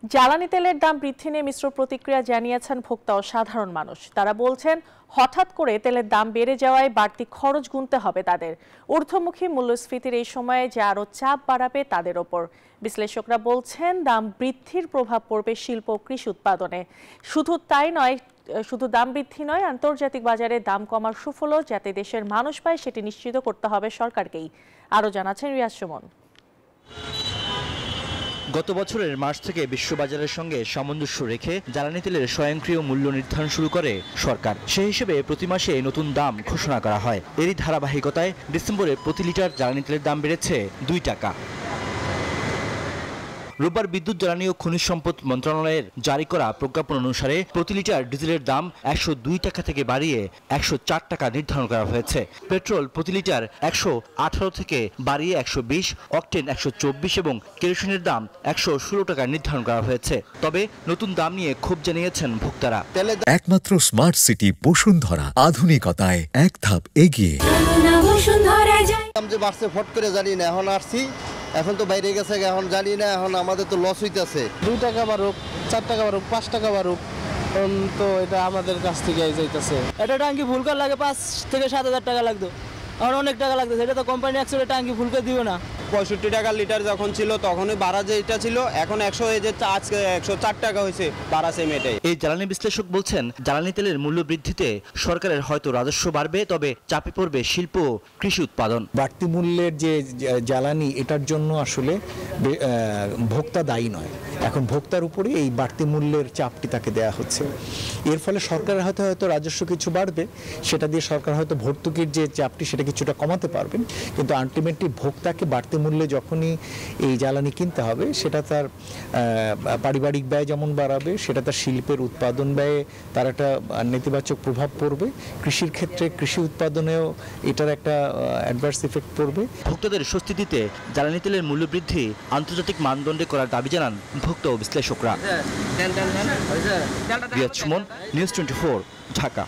জ্বালানি তেলের দাম বৃদ্ধি নিয়ে মিশ্র প্রতিক্রিয়া জানিয়েছেন ভোক্তা ও সাধারণ মানুষ। তারা বলছেন, হঠাৎ করে তেলের দাম বেড়ে যাওয়ায় বাড়তি খরচ গুনতে হবে তাদের। ঊর্ধ্বমুখী মূল্যস্ফীতির এই সময়ে যা আরও চাপ বাড়াবে তাদের ওপর। বিশ্লেষকরা বলছেন, দাম বৃদ্ধির প্রভাব পড়বে শিল্প ও কৃষি উৎপাদনে। শুধু দাম বৃদ্ধি নয়, আন্তর্জাতিক বাজারে দাম কমার সুফলও যাতে দেশের মানুষ পায় সেটি নিশ্চিত করতে হবে সরকারকেই। আরও জানাচ্ছেন রিয়াজ সুমন। গত বছরের মার্চ থেকে বিশ্ববাজারের সঙ্গে সামঞ্জস্য রেখে জ্বালানি তেলের স্বয়ংক্রিয় মূল্য নির্ধারণ শুরু করে সরকার। সেই হিসেবে প্রতি মাসে নতুন দাম ঘোষণা করা হয়। এরই ধারাবাহিকতায় ডিসেম্বরে প্রতি লিটার জ্বালানি তেলের দাম বেড়েছে 2 টাকা। রোববার বিদ্যুৎ, জ্বালানি ও খনিজ সম্পদ মন্ত্রণালয়ের জারি করা প্রজ্ঞাপন অনুসারে প্রতি লিটার ডিজেলের দাম 102 টাকা থেকে বাড়িয়ে 104 টাকা নির্ধারণ করা হয়েছে। পেট্রোল প্রতি লিটার 118 থেকে বাড়িয়ে 120, অকটেন 124 এবং কেরোসিনের দাম 116 টাকা নির্ধারণ করা হয়েছে। তবে নতুন দাম নিয়ে ক্ষোভ জানিয়েছেন ভোক্তারা। একমাত্র স্মার্ট সিটি বসুন্ধরা, আধুনিকতায় এক ধাপ এগিয়ে। দাম যে বাড়ছে ফট করে জানি না, এখন তো বাইরে গেছে, এখন জানি না, এখন আমাদের তো লস হইতেছে। 2 টাকা বাড়ুক, 4 টাকা বাড়ুক, 5 টাকা বাড়ুক, তো এটা আমাদের কাছ থেকে যাইতেছে। এটা ট্যাঙ্কি ফুল করা লাগে 5 থেকে 7,000 টাকা লাগতো, আর অনেক টাকা লাগতেছে। এটা তো কোম্পানি একসাথে ট্যাঙ্কি ফুল করে দিবে না। 65 টাকা লিটার যখন ছিল তখনই ভাড়া যেটা ছিল, এখন 100 এই যে আজকে 104 টাকা হয়েছে ভাড়া সেম এটাই। এই জ্বালানি বিশ্লেষক বলছেন, জ্বালানি তেলের মূল্য বৃদ্ধিতে সরকারের হয়তো রাজস্ব বাড়বে, তবে চাপে পড়বে শিল্প ও কৃষি উৎপাদন। বাড়তি মূল্যের যে জ্বালানি, এটার জন্য আসলে ভোক্তা দায়ী নয়। এখন ভোক্তার উপরে এই বাড়তি মূল্যের চাপটি তাকে দেয়া হচ্ছে। এর ফলে সরকারের হয়তো রাজস্ব কিছু বাড়বে, সেটা দিয়ে সরকার হয়তো ভর্তুকির যে চাপটি সেটা কিছুটা কমাতে পারবেন, কিন্তু আলটিমেটলি ভোক্তাকে বাড়তি মূল্যে যখনই এই জ্বালানি কিনতে হবে, সেটা তার পারিবারিক ব্যয় যেমন বাড়াবে, সেটা তার শিল্পের উৎপাদন ব্যয়ে তার একটা নেতিবাচক প্রভাব পড়বে। কৃষির ক্ষেত্রে কৃষি উৎপাদনেও এটার একটা অ্যাডভার্স ইফেক্ট পড়বে। ভোক্তাদের স্বস্তি দিতে জ্বালানি তেলের মূল্য বৃদ্ধি আন্তর্জাতিক মানদণ্ডে করার দাবি জানান ভোক্তা ও বিশ্লেষকরা। রিয়াজ সুমন, নিউজ 24, ঢাকা।